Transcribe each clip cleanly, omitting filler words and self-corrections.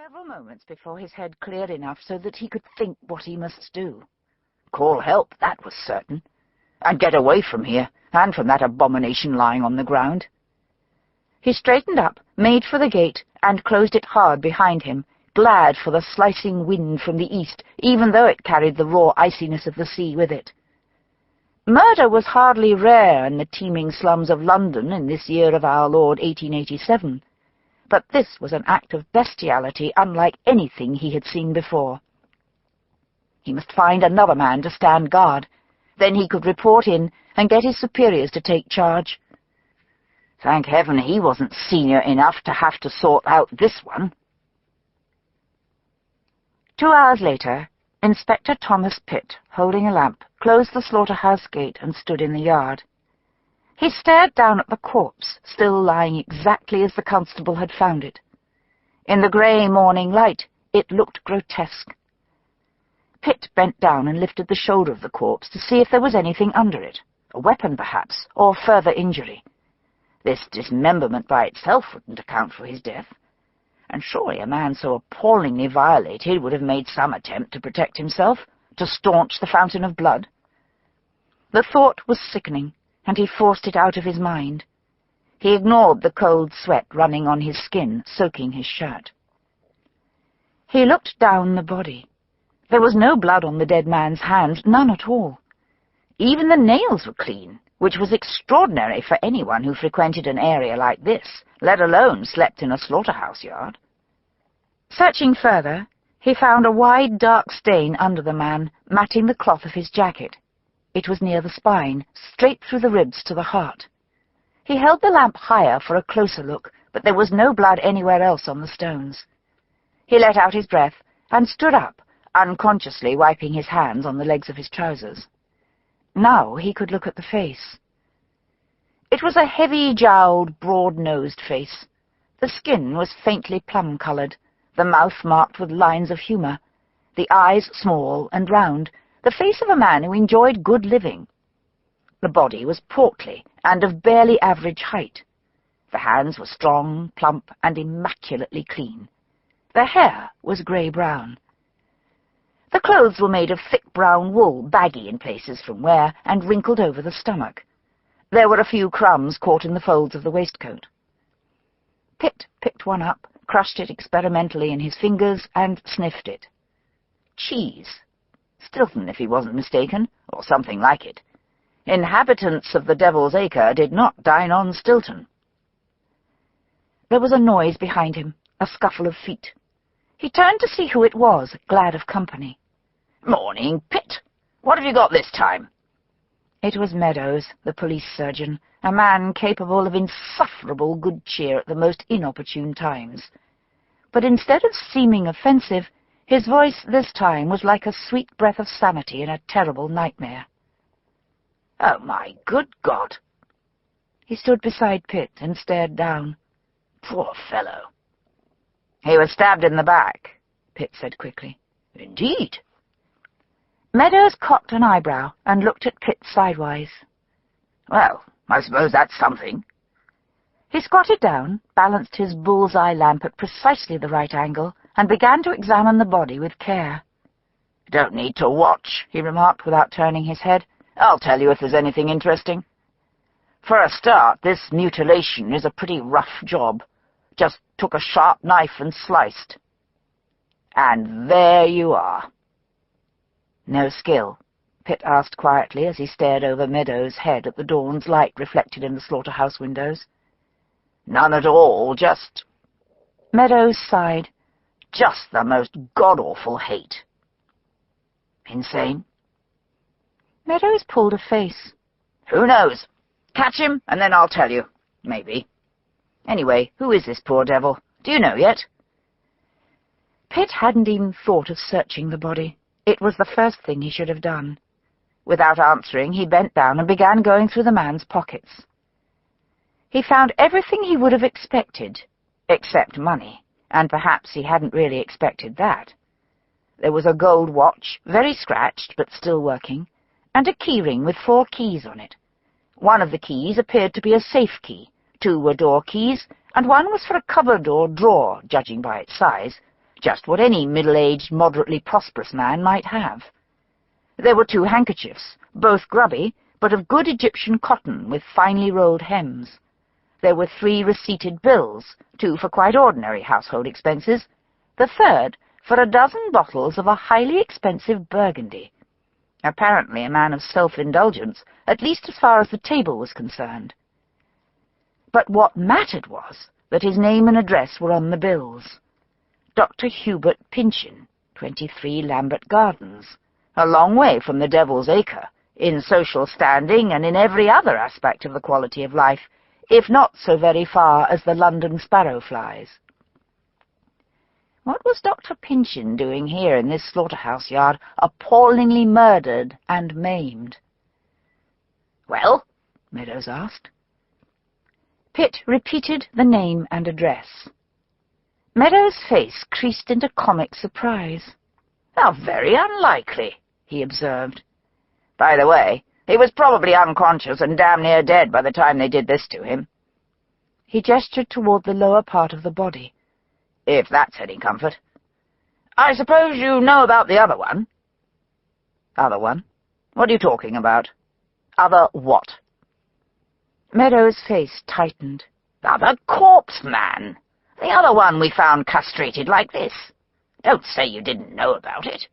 several moments before his head cleared enough so that he could think what he must do. Call help, that was certain, and get away from here, and from that abomination lying on the ground. He straightened up, made for the gate, and closed it hard behind him, glad for the slicing wind from the east, even though it carried the raw iciness of the sea with it. Murder was hardly rare in the teeming slums of London in this year of our Lord 1887, but this was an act of bestiality unlike anything he had seen before. He must find another man to stand guard. Then he could report in and get his superiors to take charge. Thank heaven he wasn't senior enough to have to sort out this one. 2 hours later, Inspector Thomas Pitt, holding a lamp, closed the slaughterhouse gate and stood in the yard. He stared down at the corpse, still lying exactly as the constable had found it. In the grey morning light, it looked grotesque. Pitt bent down and lifted the shoulder of the corpse to see if there was anything under it, a weapon perhaps, or further injury. This dismemberment by itself wouldn't account for his death, and surely a man so appallingly violated would have made some attempt to protect himself, to staunch the fountain of blood. The thought was sickening, and he forced it out of his mind. He ignored the cold sweat running on his skin, soaking his shirt. He looked down the body. There was no blood on the dead man's hands, none at all. Even the nails were clean, which was extraordinary for anyone who frequented an area like this, let alone slept in a slaughterhouse yard. Searching further, he found a wide, dark stain under the man, matting the cloth of his jacket. It was near the spine, straight through the ribs to the heart. He held the lamp higher for a closer look, but there was no blood anywhere else on the stones. He let out his breath and stood up, unconsciously wiping his hands on the legs of his trousers. Now he could look at the face. It was a heavy-jowled, broad-nosed face. The skin was faintly plum-coloured, the mouth marked with lines of humour, the eyes small and round, the face of a man who enjoyed good living. The body was portly and of barely average height. The hands were strong, plump, and immaculately clean. The hair was grey-brown. The clothes were made of thick brown wool, baggy in places from wear, and wrinkled over the stomach. There were a few crumbs caught in the folds of the waistcoat. Pitt picked one up, crushed it experimentally in his fingers, and sniffed it. Cheese. Stilton, if he wasn't mistaken, or something like it. Inhabitants of the Devil's Acre did not dine on Stilton. There was a noise behind him, a scuffle of feet. He turned to see who it was, glad of company. "Morning, Pitt. What have you got this time?" It was Meadows, the police surgeon, a man capable of insufferable good cheer at the most inopportune times. But instead of seeming offensive, his voice this time was like a sweet breath of sanity in a terrible nightmare. "Oh, my good God!" He stood beside Pitt and stared down. "Poor fellow." "He was stabbed in the back," Pitt said quickly. "Indeed?" Meadows cocked an eyebrow and looked at Pitt sidewise. "Well, I suppose that's something." He squatted down, balanced his bull's-eye lamp at precisely the right angle, and began to examine the body with care. "Don't need to watch," he remarked without turning his head. "I'll tell you if there's anything interesting. For a start, this mutilation is a pretty rough job. Just took a sharp knife and sliced. And there you are." "No skill?" Pitt asked quietly as he stared over Meadows' head at the dawn's light reflected in the slaughterhouse windows. "None at all, just—" Meadows sighed. "Just the most god-awful hate." "Insane?" Meadows pulled a face. "Who knows? Catch him, and then I'll tell you. Maybe. Anyway, who is this poor devil? Do you know yet?" Pitt hadn't even thought of searching the body. It was the first thing he should have done. Without answering, he bent down and began going through the man's pockets. He found everything he would have expected, except money, and perhaps he hadn't really expected that. There was a gold watch, very scratched but still working, and a keyring with 4 keys on it. One of the keys appeared to be a safe key, 2 were door keys, and one was for a cupboard or drawer, judging by its size, just what any middle-aged, moderately prosperous man might have. There were 2 handkerchiefs, both grubby, but of good Egyptian cotton with finely rolled hems. There were 3 receipted bills, 2 for quite ordinary household expenses, the third for a dozen bottles of a highly expensive Burgundy. Apparently a man of self-indulgence, at least as far as the table was concerned. But what mattered was that his name and address were on the bills. Dr. Hubert Pynchon, 23 Lambert Gardens, a long way from the Devil's Acre, in social standing and in every other aspect of the quality of life, if not so very far as the London sparrow flies. What was Dr. Pynchon doing here in this slaughterhouse yard, appallingly murdered and maimed? "Well?" Meadows asked. Pitt repeated the name and address. Meadows' face creased into comic surprise. "How very unlikely," he observed. "By the way, he was probably unconscious and damn near dead by the time they did this to him." He gestured toward the lower part of the body. "If that's any comfort. I suppose you know about the other one?" "Other one? What are you talking about? Other what?" Meadows' face tightened. "Other corpse man. The other one we found castrated like this. Don't say you didn't know about it."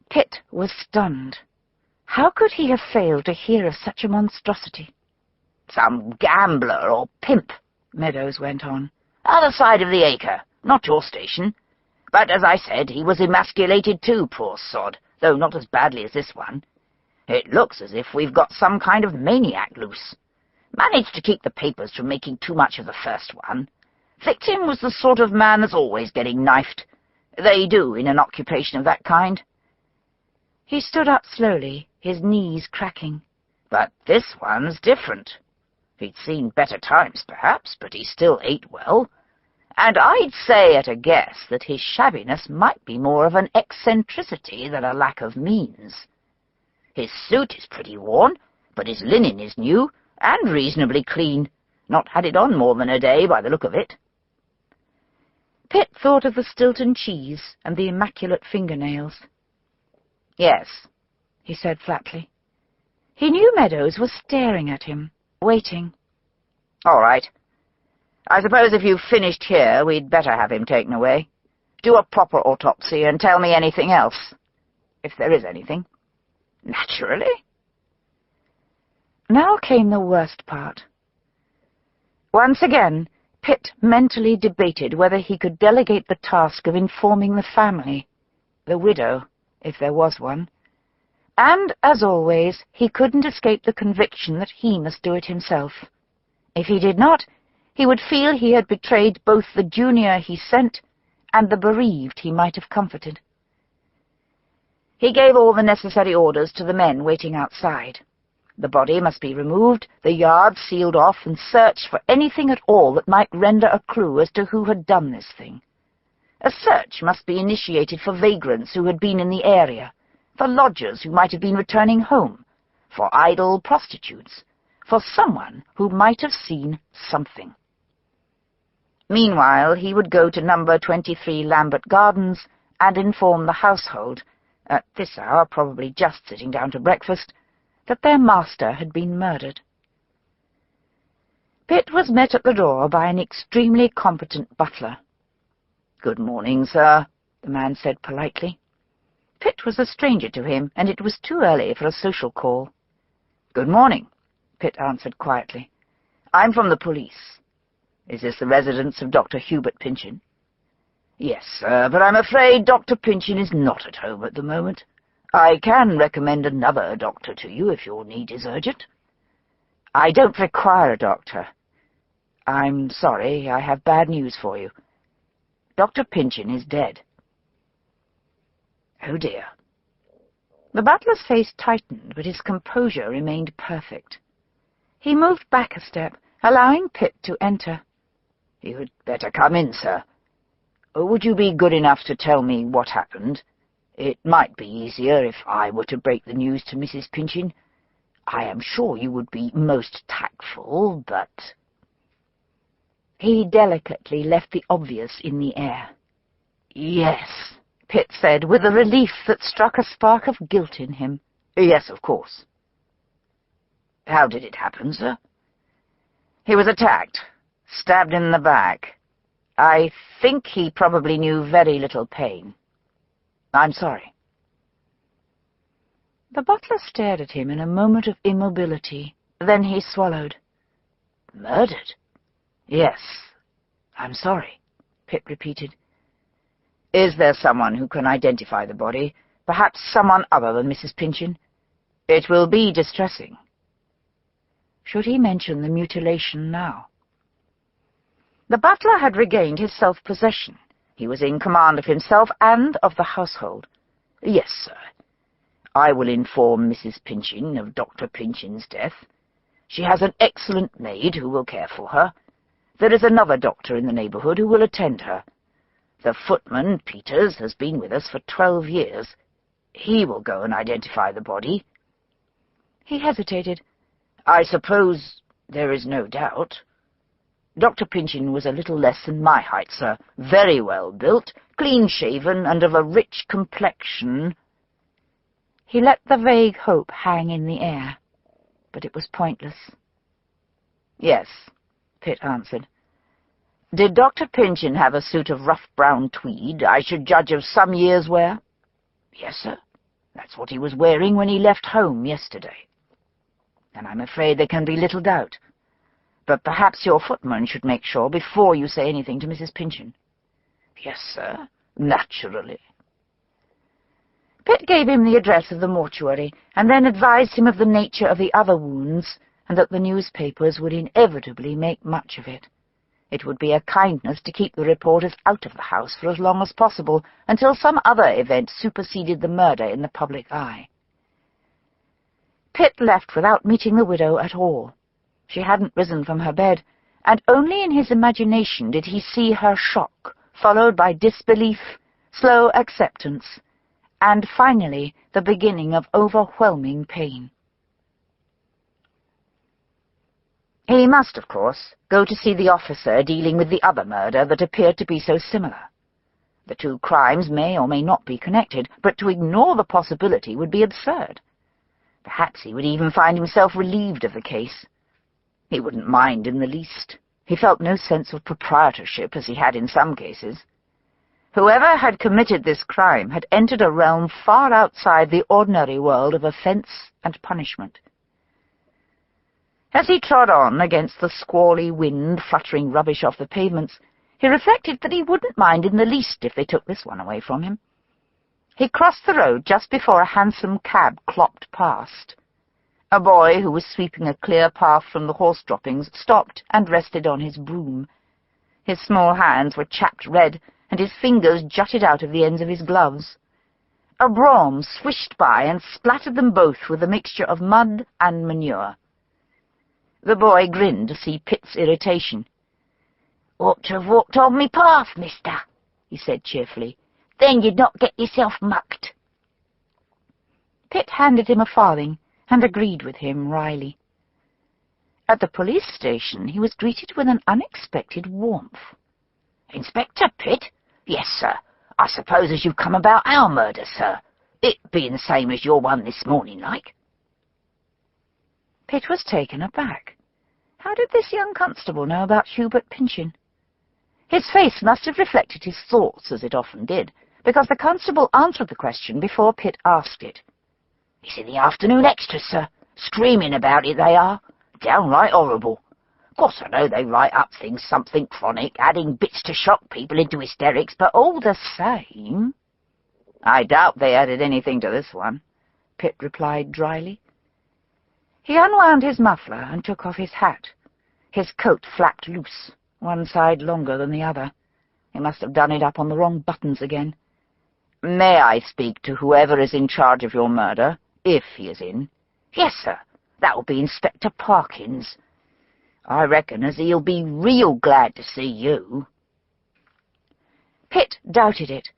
Pitt was stunned. How could he have failed to hear of such a monstrosity? "Some gambler or pimp," Meadows went on. "Other side of the acre, not your station. But, as I said, he was emasculated too, poor sod, though not as badly as this one. It looks as if we've got some kind of maniac loose. Managed to keep the papers from making too much of the first one. Victim was the sort of man that's always getting knifed. They do in an occupation of that kind." He stood up slowly, his knees cracking. "But this one's different. He'd seen better times, perhaps, but he still ate well. And I'd say at a guess that his shabbiness might be more of an eccentricity than a lack of means. His suit is pretty worn, but his linen is new and reasonably clean. Not had it on more than a day by the look of it." Pitt thought of the Stilton cheese and the immaculate fingernails. "Yes," he said flatly. He knew Meadows was staring at him, waiting. "All right. I suppose if you've finished here, we'd better have him taken away. Do a proper autopsy and tell me anything else. If there is anything." "Naturally." Now came the worst part. Once again, Pitt mentally debated whether he could delegate the task of informing the family, the widow, if there was one. And, as always, he couldn't escape the conviction that he must do it himself. If he did not, he would feel he had betrayed both the junior he sent and the bereaved he might have comforted. He gave all the necessary orders to the men waiting outside. The body must be removed, the yard sealed off, and searched for anything at all that might render a clue as to who had done this thing. A search must be initiated for vagrants who had been in the area, for lodgers who might have been returning home, for idle prostitutes, for someone who might have seen something. Meanwhile, he would go to number 23 Lambert Gardens and inform the household, at this hour probably just sitting down to breakfast, that their master had been murdered. Pitt was met at the door by an extremely competent butler. "Good morning, sir," the man said politely. Pitt was a stranger to him, and it was too early for a social call. "Good morning," Pitt answered quietly. "I'm from the police. Is this the residence of Dr. Hubert Pynchon?" "Yes, sir, but I'm afraid Dr. Pynchon is not at home at the moment. I can recommend another doctor to you if your need is urgent." "I don't require a doctor. I'm sorry, I have bad news for you. Dr. Pynchon is dead." "Oh, dear." The butler's face tightened, but his composure remained perfect. He moved back a step, allowing Pitt to enter. "You'd better come in, sir. Would you be good enough to tell me what happened? It might be easier if I were to break the news to Mrs. Pynchon. I am sure you would be most tactful, but—" He delicately left the obvious in the air. "Yes," Pitt said, with a relief that struck a spark of guilt in him. "Yes, of course." "How did it happen, sir?" "He was attacked, stabbed in the back. I think he probably knew very little pain. I'm sorry." The butler stared at him in a moment of immobility. Then he swallowed. "Murdered? Yes. I'm sorry," Pitt repeated. "Is there someone who can identify the body? Perhaps someone other than Mrs. Pynchon? It will be distressing." Should he mention the mutilation now? The butler had regained his self-possession. He was in command of himself and of the household. "Yes, sir. I will inform Mrs. Pynchon of Dr. Pynchon's death. She has an excellent maid who will care for her. There is another doctor in the neighbourhood who will attend her. The footman, Peters, has been with us for 12 years. He will go and identify the body." He hesitated. "I suppose there is no doubt. Dr. Pynchon was a little less than my height, sir, very well built, clean-shaven, and of a rich complexion." He let the vague hope hang in the air, but it was pointless. "Yes," Pitt answered. "Did Dr. Pynchon have a suit of rough brown tweed, I should judge of some years' wear?" "Yes, sir. That's what he was wearing when he left home yesterday." "Then I'm afraid there can be little doubt. But perhaps your footman should make sure before you say anything to Mrs. Pynchon." "Yes, sir. Naturally." Pitt gave him the address of the mortuary, and then advised him of the nature of the other wounds, and that the newspapers would inevitably make much of it. It would be a kindness to keep the reporters out of the house for as long as possible, until some other event superseded the murder in the public eye. Pitt left without meeting the widow at all. She hadn't risen from her bed, and only in his imagination did he see her shock, followed by disbelief, slow acceptance, and finally the beginning of overwhelming pain. He must, of course, go to see the officer dealing with the other murder that appeared to be so similar. The two crimes may or may not be connected, but to ignore the possibility would be absurd. Perhaps he would even find himself relieved of the case. He wouldn't mind in the least. He felt no sense of proprietorship, as he had in some cases. Whoever had committed this crime had entered a realm far outside the ordinary world of offence and punishment. As he trod on against the squally wind fluttering rubbish off the pavements, he reflected that he wouldn't mind in the least if they took this one away from him. He crossed the road just before a hansom cab clopped past. A boy who was sweeping a clear path from the horse droppings stopped and rested on his broom. His small hands were chapped red, and his fingers jutted out of the ends of his gloves. A brougham swished by and splattered them both with a mixture of mud and manure. The boy grinned to see Pitt's irritation. "Ought to have walked on me path, mister," he said cheerfully. "Then you'd not get yourself mucked." Pitt handed him a farthing and agreed with him wryly. At the police station he was greeted with an unexpected warmth. "Inspector Pitt? Yes, sir. I suppose as you've come about our murder, sir. It being the same as your one this morning, like." Pitt was taken aback. How did this young constable know about Hubert Pynchon? His face must have reflected his thoughts, as it often did, because the constable answered the question before Pitt asked it. "It's in the afternoon extras, sir. Screaming about it, they are. Downright horrible. Course I know they write up things something chronic, adding bits to shock people into hysterics, but all the same—" "I doubt they added anything to this one," Pitt replied dryly. He unwound his muffler and took off his hat. His coat flapped loose, one side longer than the other. He must have done it up on the wrong buttons again. "May I speak to whoever is in charge of your murder, if he is in?" "Yes, sir. That will be Inspector Parkins. I reckon as he'll be real glad to see you." Pitt doubted it,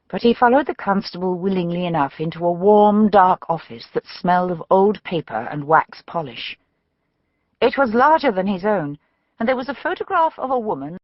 but he followed the constable willingly enough into a warm, dark office that smelled of old paper and wax polish. It was larger than his own, and there was a photograph of a woman